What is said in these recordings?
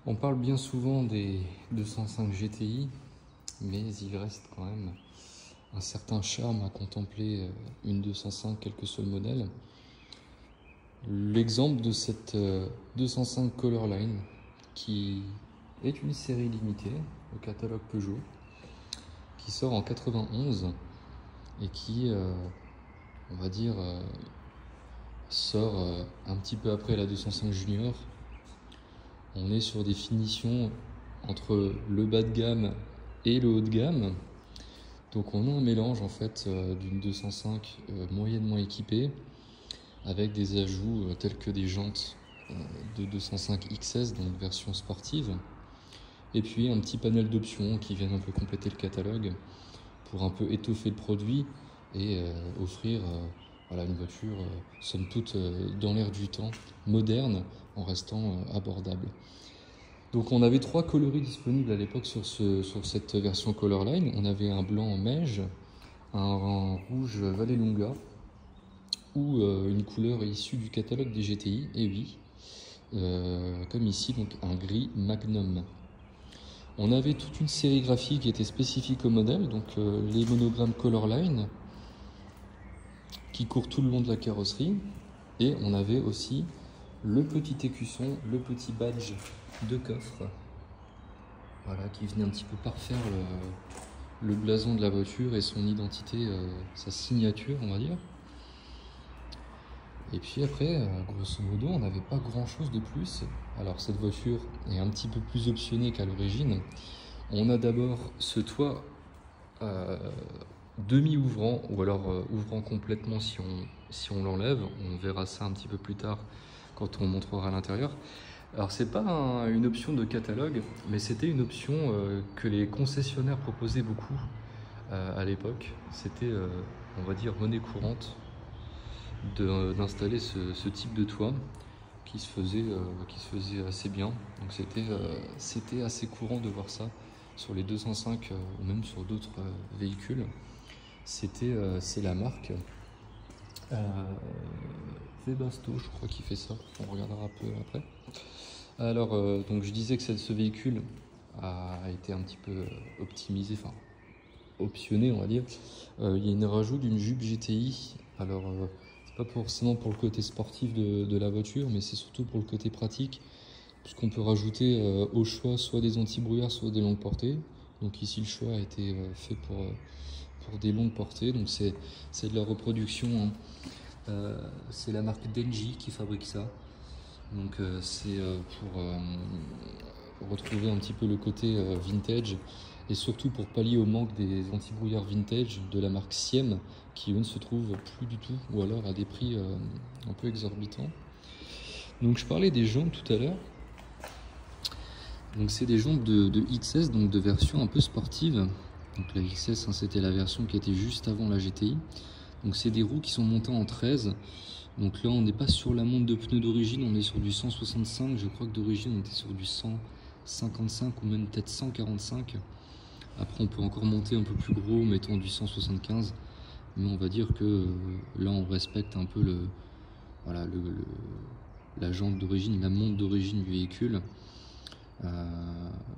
On parle bien souvent des 205 GTI, mais il reste quand même un certain charme à contempler une 205, quel que soit le modèle. L'exemple de cette 205 Colorline, qui est une série limitée au catalogue Peugeot, qui sort en 91 et qui, on va dire, sort un petit peu après la 205 Junior. On est sur des finitions entre le bas de gamme et le haut de gamme. Donc on a un mélange en fait d'une 205 moyennement équipée avec des ajouts tels que des jantes de 205 XS, donc version sportive, et puis un petit panel d'options qui viennent un peu compléter le catalogue pour un peu étoffer le produit et offrir une voiture somme toute dans l'air du temps, moderne en restant abordable. Donc on avait 3 coloris disponibles à l'époque sur cette version Colorline. On avait un blanc en Meige, un rouge Vallelunga ou une couleur issue du catalogue des GTI, et oui, comme ici, donc un gris Magnum. On avait toute une sérigraphie qui était spécifique au modèle, donc les monogrammes Colorline qui courent tout le long de la carrosserie, et on avait aussi le petit écusson, le petit badge de coffre, voilà, qui venait un petit peu parfaire le blason de la voiture et son identité, sa signature, on va dire. Et puis après, grosso modo, on n'avait pas grand chose de plus. Alors cette voiture est un petit peu plus optionnée qu'à l'origine. On a d'abord ce toit demi-ouvrant, ou alors ouvrant complètement si on l'enlève. On verra ça un petit peu plus tard quand on montrera l'intérieur. Alors c'est pas une option de catalogue, mais c'était une option que les concessionnaires proposaient beaucoup à l'époque. C'était, on va dire, monnaie courante d'installer ce type de toit qui se faisait assez bien. Donc c'était assez courant de voir ça sur les 205 ou même sur d'autres véhicules. C'est la marque Webasto, je crois, qui fait ça. On regardera un peu après. Alors, donc je disais que ce véhicule a été un petit peu optimisé, enfin optionné, on va dire. Il y a une rajout d'une jupe GTI. Alors, c'est pas forcément pour le côté sportif de la voiture, mais c'est surtout pour le côté pratique, puisqu'on peut rajouter au choix soit des anti-brouillards, soit des longues portées. Donc ici, le choix a été fait pour des longues portées. Donc c'est de la reproduction, hein. C'est la marque Denji qui fabrique ça. Donc c'est pour retrouver un petit peu le côté vintage, et surtout pour pallier au manque des anti-brouillards vintage de la marque Siem, qui eux ne se trouvent plus du tout, ou alors à des prix un peu exorbitants. Donc je parlais des jantes tout à l'heure. Donc c'est des jantes de XS, donc de version un peu sportive. Donc la XS, hein, c'était la version qui était juste avant la GTI. Donc c'est des roues qui sont montées en 13. Donc là on n'est pas sur la monte de pneus d'origine, on est sur du 165. Je crois que d'origine on était sur du 155 ou même peut-être 145. Après on peut encore monter un peu plus gros, mettons du 175. Mais on va dire que là on respecte un peu la jante d'origine, la monte d'origine du véhicule.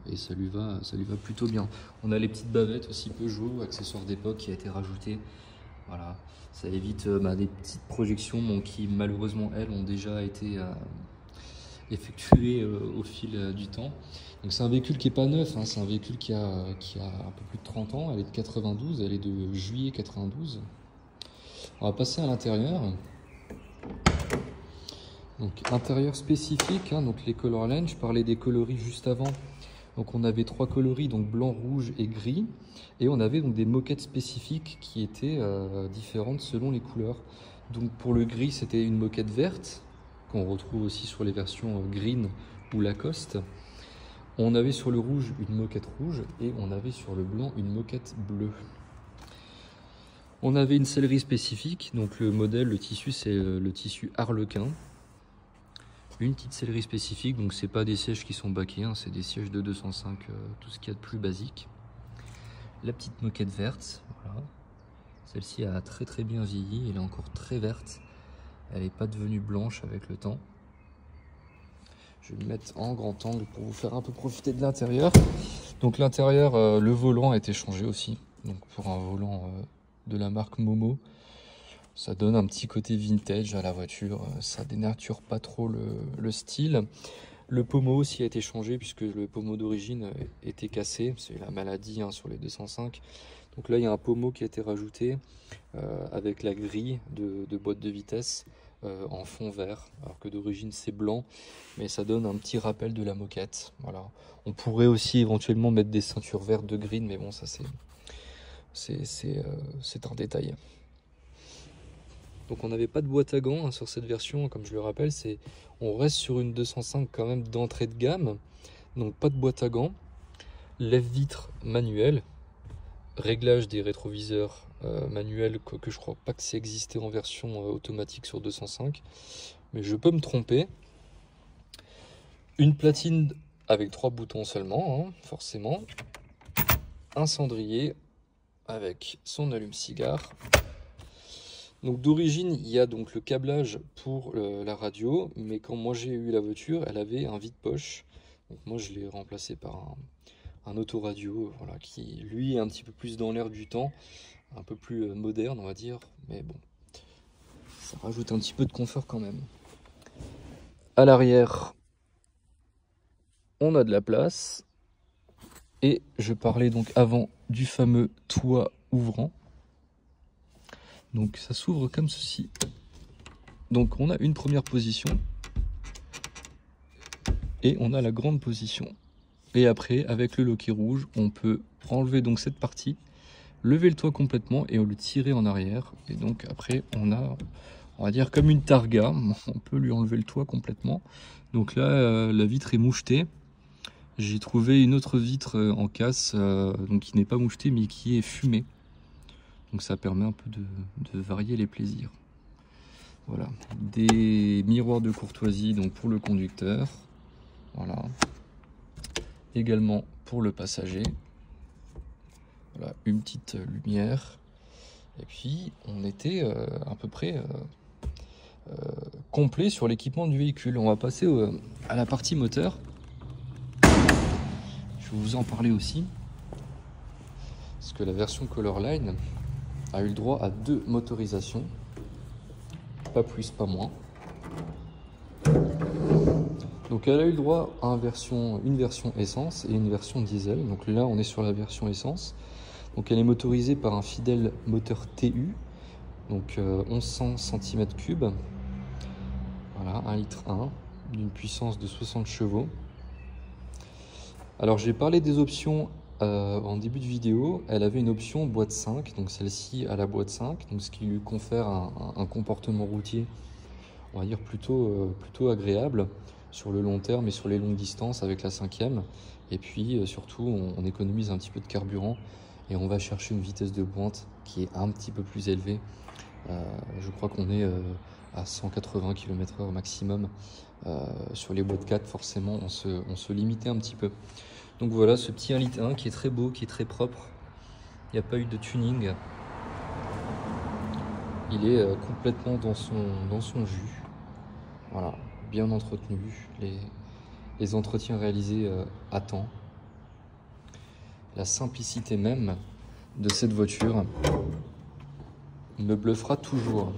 Et ça lui va plutôt bien. On a les petites bavettes aussi Peugeot, accessoire d'époque, qui a été rajouté. Voilà, ça évite des petites projections qui malheureusement elles ont déjà été effectuées au fil du temps. Donc c'est un véhicule qui est pas neuf, hein, c'est un véhicule qui a un peu plus de 30 ans. Elle est de 92, elle est de juillet 92. On va passer à l'intérieur. Donc intérieur spécifique, hein, donc les Colorline, je parlais des coloris juste avant. Donc on avait 3 coloris, donc blanc, rouge et gris, et on avait donc des moquettes spécifiques qui étaient différentes selon les couleurs. Donc pour le gris, c'était une moquette verte qu'on retrouve aussi sur les versions Green ou Lacoste. On avait sur le rouge une moquette rouge, et on avait sur le blanc une moquette bleue. On avait une sellerie spécifique, donc le modèle, le tissu, c'est le tissu Harlequin. Une petite sellerie spécifique, donc c'est pas des sièges qui sont baquets, hein, c'est des sièges de 205, tout ce qu'il y a de plus basique. La petite moquette verte, voilà. Celle-ci a très très bien vieilli, elle est encore très verte, elle n'est pas devenue blanche avec le temps. Je vais me mettre en grand angle pour vous faire un peu profiter de l'intérieur. Donc l'intérieur, le volant a été changé aussi. Donc pour un volant de la marque Momo, ça donne un petit côté vintage à la voiture. Ça dénature pas trop le style. Le pommeau aussi a été changé puisque le pommeau d'origine était cassé. C'est la maladie sur les 205. Donc là, il y a un pommeau qui a été rajouté avec la grille de boîte de vitesse en fond vert. Alors que d'origine, c'est blanc. Mais ça donne un petit rappel de la moquette. Voilà. On pourrait aussi éventuellement mettre des ceintures vertes de green. Mais bon, ça c'est un détail. Donc on n'avait pas de boîte à gants sur cette version, comme je le rappelle, on reste sur une 205 quand même d'entrée de gamme, donc pas de boîte à gants, lève-vitre manuel, réglage des rétroviseurs manuels, que je crois pas que c'est existé en version automatique sur 205, mais je peux me tromper. Une platine avec 3 boutons seulement, forcément, un cendrier avec son allume-cigare. Donc d'origine, il y a donc le câblage pour la radio, mais quand moi j'ai eu la voiture, elle avait un vide-poche. Donc moi je l'ai remplacé par un autoradio, voilà, qui lui est un petit peu plus dans l'air du temps, un peu plus moderne on va dire, mais bon, ça rajoute un petit peu de confort quand même. À l'arrière, on a de la place, et je parlais donc avant du fameux toit ouvrant. Donc ça s'ouvre comme ceci. Donc on a une première position et on a la grande position. Et après, avec le loquet rouge, on peut enlever donc cette partie, lever le toit complètement et le tirer en arrière. Et donc après, on va dire comme une targa, on peut lui enlever le toit complètement. Donc là, la vitre est mouchetée. J'ai trouvé une autre vitre en casse, donc qui n'est pas mouchetée mais qui est fumée. Donc ça permet un peu de varier les plaisirs. Voilà, des miroirs de courtoisie donc pour le conducteur. Voilà. Également pour le passager. Voilà, une petite lumière. Et puis on était à peu près complet sur l'équipement du véhicule. On va passer à la partie moteur. Je vais vous en parler aussi. Parce que la version Colorline a eu le droit à 2 motorisations, pas plus, pas moins. Donc elle a eu le droit à une version essence et une version diesel. Donc là on est sur la version essence. Donc elle est motorisée par un fidèle moteur TU, donc 1100 cm3. Voilà, 1,1 litre d'une puissance de 60 chevaux. Alors j'ai parlé des options en début de vidéo. Elle avait une option boîte 5, donc celle-ci a la boîte 5, donc ce qui lui confère un comportement routier, on va dire plutôt agréable sur le long terme et sur les longues distances avec la 5e. Et puis surtout on économise un petit peu de carburant et on va chercher une vitesse de pointe qui est un petit peu plus élevée. Je crois qu'on est à 180 km/h maximum. Sur les boîtes 4 forcément on se limitait un petit peu. Donc voilà ce petit 1,1 litre qui est très beau, qui est très propre. Il n'y a pas eu de tuning. Il est complètement dans son jus. Voilà, bien entretenu. Les entretiens réalisés à temps. La simplicité même de cette voiture me bluffera toujours.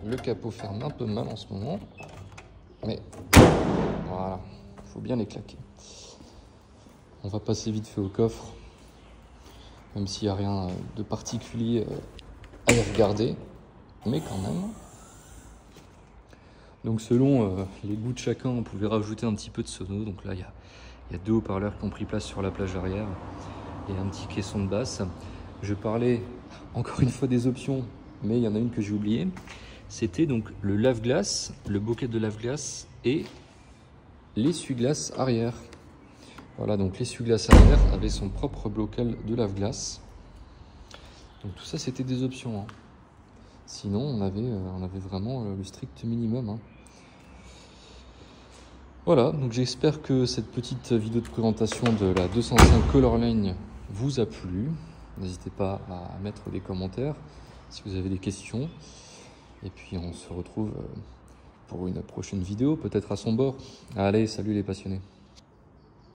Le capot ferme un peu mal en ce moment, mais voilà, il faut bien les claquer. On va passer vite fait au coffre, même s'il n'y a rien de particulier à y regarder, mais quand même. Donc selon les goûts de chacun, on pouvait rajouter un petit peu de sono. Donc là, il y a 2 haut-parleurs qui ont pris place sur la plage arrière et un petit caisson de basse. Je parlais encore une fois des options, mais il y en a une que j'ai oubliée. C'était donc le lave-glace, le bokeh de lave-glace et l'essuie-glace arrière. Voilà, donc l'essuie-glace arrière avait son propre bocal de lave-glace. Donc tout ça, c'était des options. Sinon, on avait vraiment le strict minimum. Voilà, donc j'espère que cette petite vidéo de présentation de la 205 Colorline vous a plu. N'hésitez pas à mettre des commentaires si vous avez des questions. Et puis on se retrouve pour une prochaine vidéo, peut-être à son bord. Allez, salut les passionnés.